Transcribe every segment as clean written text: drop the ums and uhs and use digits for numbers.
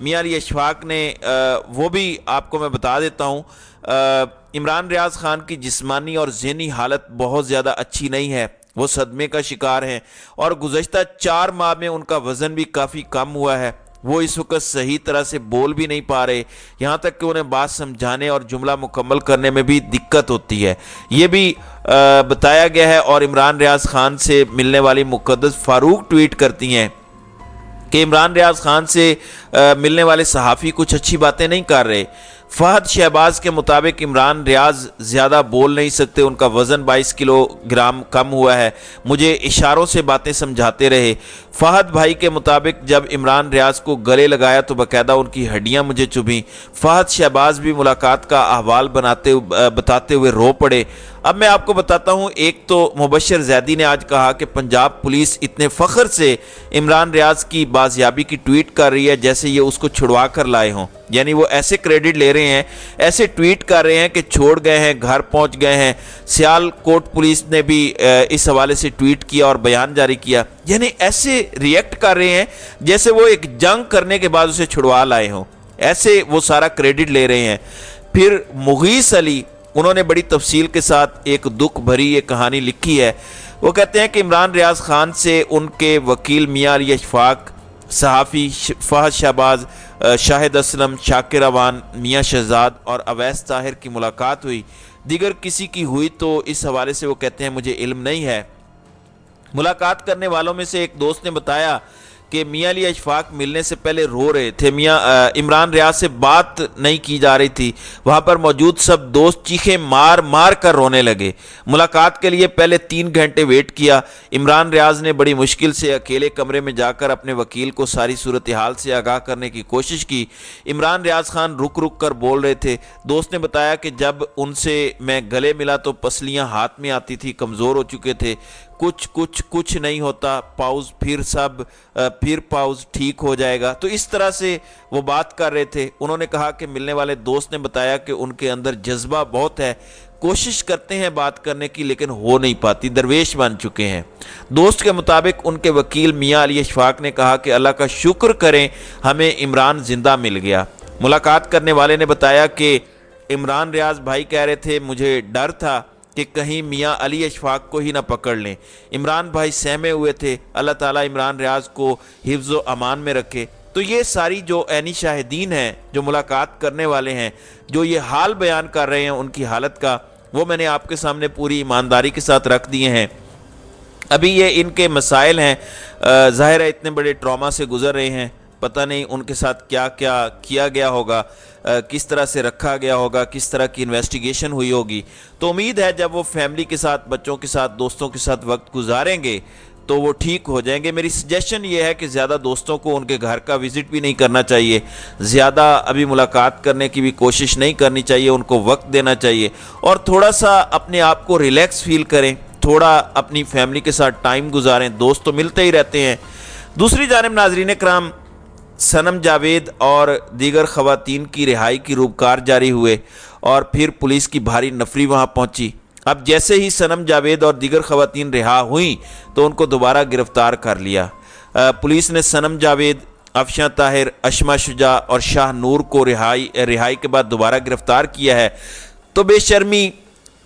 میاں علی اشفاق نے وہ بھی آپ کو میں بتا دیتا ہوں، عمران ریاض خان کی جسمانی اور ذہنی حالت بہت زیادہ اچھی نہیں ہے، وہ صدمے کا شکار ہیں اور گزشتہ 4 ماہ میں ان کا وزن بھی کافی کم ہوا ہے۔ وہ اس وقت صحیح طرح سے بول بھی نہیں پا رہے، یہاں تک کہ انہیں بات سمجھانے اور جملہ مکمل کرنے میں بھی دقت ہوتی ہے، یہ بھی بتایا گیا ہے۔ اور عمران ریاض خان سے ملنے والی مقدس فاروق ٹویٹ کرتی ہیں کہ عمران ریاض خان سے ملنے والے صحافی کچھ اچھی باتیں نہیں کر رہے۔ فہد شہباز کے مطابق عمران ریاض زیادہ بول نہیں سکتے، ان کا وزن 22 کلو گرام کم ہوا ہے، مجھے اشاروں سے باتیں سمجھاتے رہے۔ فہد بھائی کے مطابق جب عمران ریاض کو گلے لگایا تو باقاعدہ ان کی ہڈیاں مجھے چبھیں۔ فہد شہباز بھی ملاقات کا احوال بتاتے ہوئے رو پڑے۔ اب میں آپ کو بتاتا ہوں، ایک تو مبشر زیدی نے آج کہا کہ پنجاب پولیس اتنے فخر سے عمران ریاض کی بازیابی کی ٹویٹ کر رہی ہے جیسے یہ اس کو چھڑوا کر لائے ہوں، یعنی وہ ایسے کریڈٹ لے رہے ہیں، ایسے ٹویٹ کر رہے ہیں کہ چھوڑ گئے ہیں، گھر پہنچ گئے ہیں۔ سیال کوٹ پولیس نے بھی اس حوالے سے ٹویٹ کیا اور بیان جاری کیا، یعنی ایسے ریئیکٹ کر رہے ہیں جیسے وہ ایک جنگ کرنے کے بعد اسے چھڑوا لائے ہوں، ایسے وہ سارا کریڈٹ لے رہے ہیں۔ پھر مغیث علی، انہوں نے بڑی تفصیل کے ساتھ ایک دکھ بھری یہ کہانی لکھی ہے۔ وہ کہتے ہیں کہ عمران ریاض خان سے ان کے وکیل میاں علی اشفاق، صحافی فہد شہباز، شاہد اسلم، شاکر اوان، میاں شہزاد اور اویس طاہر کی ملاقات ہوئی، دیگر کسی کی ہوئی تو اس حوالے سے وہ کہتے ہیں مجھے علم نہیں ہے۔ ملاقات کرنے والوں میں سے ایک دوست نے بتایا کہ میاں علی اشفاق ملنے سے پہلے رو رہے تھے، عمران ریاض سے بات نہیں کی جا رہی تھی، وہاں پر موجود سب دوست چیخیں مار مار کر رونے لگے۔ ملاقات کے لیے پہلے 3 گھنٹے ویٹ کیا۔ عمران ریاض نے بڑی مشکل سے اکیلے کمرے میں جا کر اپنے وکیل کو ساری صورتحال سے آگاہ کرنے کی کوشش کی۔ عمران ریاض خان رک رک کر بول رہے تھے۔ دوست نے بتایا کہ جب ان سے میں گلے ملا تو پسلیاں ہاتھ میں آتی تھی، کمزور ہو چکے تھے، کچھ نہیں ہوتا، پاؤز، پھر پاؤز، ٹھیک ہو جائے گا، تو اس طرح سے وہ بات کر رہے تھے۔ انہوں نے کہا کہ ملنے والے دوست نے بتایا کہ ان کے اندر جذبہ بہت ہے، کوشش کرتے ہیں بات کرنے کی لیکن ہو نہیں پاتی، درویش بن چکے ہیں۔ دوست کے مطابق ان کے وکیل میاں علی اشفاق نے کہا کہ اللہ کا شکر کریں ہمیں عمران زندہ مل گیا۔ ملاقات کرنے والے نے بتایا کہ عمران ریاض بھائی کہہ رہے تھے مجھے ڈر تھا کہ کہیں میاں علی اشفاق کو ہی نہ پکڑ لیں۔ عمران بھائی سہمے ہوئے تھے، اللہ تعالیٰ عمران ریاض کو حفظ و امان میں رکھے۔ تو یہ ساری جو عینی شاہدین ہیں، جو ملاقات کرنے والے ہیں، جو یہ حال بیان کر رہے ہیں ان کی حالت کا، وہ میں نے آپ کے سامنے پوری ایمانداری کے ساتھ رکھ دیے ہیں۔ ابھی یہ ان کے مسائل ہیں، ظاہر ہے اتنے بڑے ٹراما سے گزر رہے ہیں، پتہ نہیں ان کے ساتھ کیا کیا گیا ہوگا، کس طرح سے رکھا گیا ہوگا، کس طرح کی انویسٹیگیشن ہوئی ہوگی۔ تو امید ہے جب وہ فیملی کے ساتھ، بچوں کے ساتھ، دوستوں کے ساتھ وقت گزاریں گے تو وہ ٹھیک ہو جائیں گے۔ میری سجیشن یہ ہے کہ زیادہ دوستوں کو ان کے گھر کا وزٹ بھی نہیں کرنا چاہیے، زیادہ ابھی ملاقات کرنے کی بھی کوشش نہیں کرنی چاہیے، ان کو وقت دینا چاہیے اور تھوڑا سا اپنے آپ کو ریلیکس فیل کریں، تھوڑا اپنی فیملی کے ساتھ ٹائم گزاریں، دوست تو ملتے ہی رہتے ہیں۔ دوسری جانب ناظرین کرام، صنم جاوید اور دیگر خواتین کی رہائی کی روبکار جاری ہوئے اور پھر پولیس کی بھاری نفری وہاں پہنچی۔ اب جیسے ہی صنم جاوید اور دیگر خواتین رہا ہوئیں تو ان کو دوبارہ گرفتار کر لیا۔ پولیس نے صنم جاوید، افشاں طاہر، اشما شجاع اور شاہ نور کو رہائی کے بعد دوبارہ گرفتار کیا ہے۔ تو بے شرمی،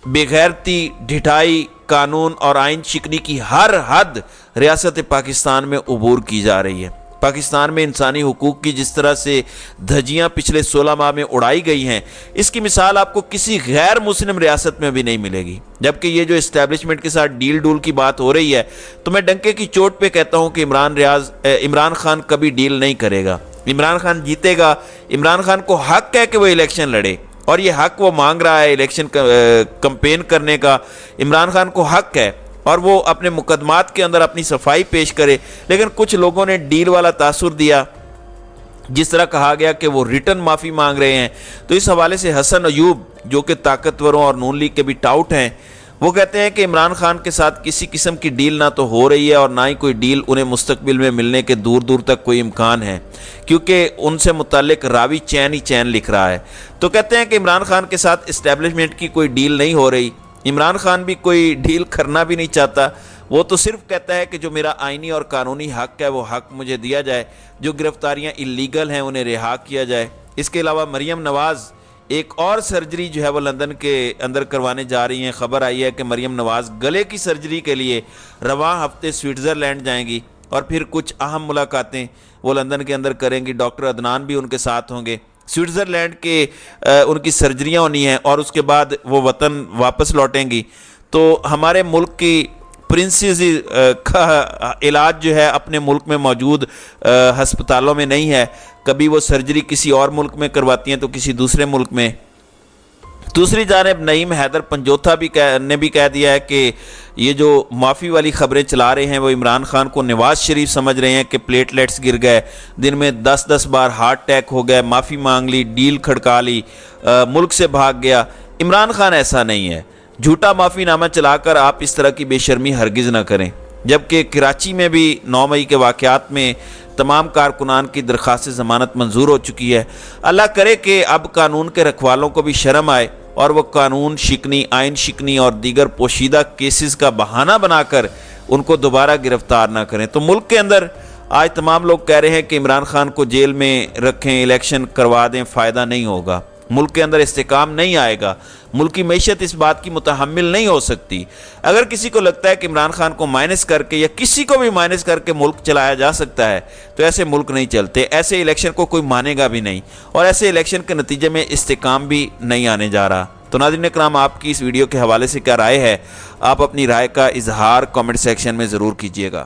بے غیرتی، ڈھٹائی، قانون اور آئین شکنی کی ہر حد ریاست پاکستان میں عبور کی جا رہی ہے۔ پاکستان میں انسانی حقوق کی جس طرح سے دھجیاں پچھلے 16 ماہ میں اڑائی گئی ہیں، اس کی مثال آپ کو کسی غیر مسلم ریاست میں بھی نہیں ملے گی۔ جبکہ یہ جو اسٹیبلشمنٹ کے ساتھ ڈیل ڈول کی بات ہو رہی ہے، تو میں ڈنکے کی چوٹ پہ کہتا ہوں کہ عمران خان کبھی ڈیل نہیں کرے گا۔ عمران خان جیتے گا، عمران خان کو حق ہے کہ وہ الیکشن لڑے اور یہ حق وہ مانگ رہا ہے الیکشن کمپین کرنے کا، عمران خان کو حق ہے اور وہ اپنے مقدمات کے اندر اپنی صفائی پیش کرے۔ لیکن کچھ لوگوں نے ڈیل والا تاثر دیا، جس طرح کہا گیا کہ وہ ریٹن معافی مانگ رہے ہیں۔ تو اس حوالے سے حسن ایوب، جو کہ طاقتوروں اور نون لیگ کے بھی ٹاؤٹ ہیں، وہ کہتے ہیں کہ عمران خان کے ساتھ کسی قسم کی ڈیل نہ تو ہو رہی ہے اور نہ ہی کوئی ڈیل انہیں مستقبل میں ملنے کے دور دور تک کوئی امکان ہے، کیونکہ ان سے متعلق راوی چین ہی چین لکھ رہا ہے۔ تو کہتے ہیں کہ عمران خان کے ساتھ اسٹیبلشمنٹ کی کوئی ڈیل نہیں ہو رہی، عمران خان بھی کوئی ڈیل کرنا بھی نہیں چاہتا، وہ تو صرف کہتا ہے کہ جو میرا آئینی اور قانونی حق ہے وہ حق مجھے دیا جائے، جو گرفتاریاں اللیگل ہیں انہیں رہا کیا جائے۔ اس کے علاوہ مریم نواز ایک اور سرجری جو ہے وہ لندن کے اندر کروانے جا رہی ہیں۔ خبر آئی ہے کہ مریم نواز گلے کی سرجری کے لیے رواں ہفتے سوئٹزرلینڈ جائیں گی اور پھر کچھ اہم ملاقاتیں وہ لندن کے اندر کریں گی۔ ڈاکٹر عدنان بھی ان کے ساتھ ہوں گے۔ سوئٹزرلینڈ کے ان کی سرجریاں ہونی ہیں اور اس کے بعد وہ وطن واپس لوٹیں گی۔ تو ہمارے ملک کی پرنسز کا علاج جو ہے اپنے ملک میں موجود ہسپتالوں میں نہیں ہے، کبھی وہ سرجری کسی اور ملک میں کرواتی ہیں تو کسی دوسرے ملک میں۔ دوسری جانب نعیم حیدر پنجوتھا نے بھی کہہ دیا ہے کہ یہ جو معافی والی خبریں چلا رہے ہیں وہ عمران خان کو نواز شریف سمجھ رہے ہیں کہ پلیٹلیٹس گر گئے، دن میں 10 بار ہارٹ اٹیک ہو گئے، معافی مانگ لی، ڈیل کھڑکا لی، ملک سے بھاگ گیا۔ عمران خان ایسا نہیں ہے، جھوٹا معافی نامہ چلا کر آپ اس طرح کی بے شرمی ہرگز نہ کریں۔ جبکہ کراچی میں بھی 9 مئی کے واقعات میں تمام کارکنان کی درخواست ضمانت منظور ہو چکی ہے۔ اللہ کرے کہ اب قانون کے رکھوالوں کو بھی شرم آئے اور وہ قانون شکنی، آئین شکنی اور دیگر پوشیدہ کیسز کا بہانہ بنا کر ان کو دوبارہ گرفتار نہ کریں۔ تو ملک کے اندر آج تمام لوگ کہہ رہے ہیں کہ عمران خان کو جیل میں رکھیں، الیکشن کروا دیں، فائدہ نہیں ہوگا، ملک کے اندر استحکام نہیں آئے گا، ملک کی معیشت اس بات کی متحمل نہیں ہو سکتی۔ اگر کسی کو لگتا ہے کہ عمران خان کو مائنس کر کے یا کسی کو بھی مائنس کر کے ملک چلایا جا سکتا ہے تو ایسے ملک نہیں چلتے، ایسے الیکشن کو کوئی مانے گا بھی نہیں، اور ایسے الیکشن کے نتیجے میں استحکام بھی نہیں آنے جا رہا۔ تو ناظرین اکرام، آپ کی اس ویڈیو کے حوالے سے کیا رائے ہے؟ آپ اپنی رائے کا اظہار کامنٹ سیکشن میں ضرور کیجیے گا۔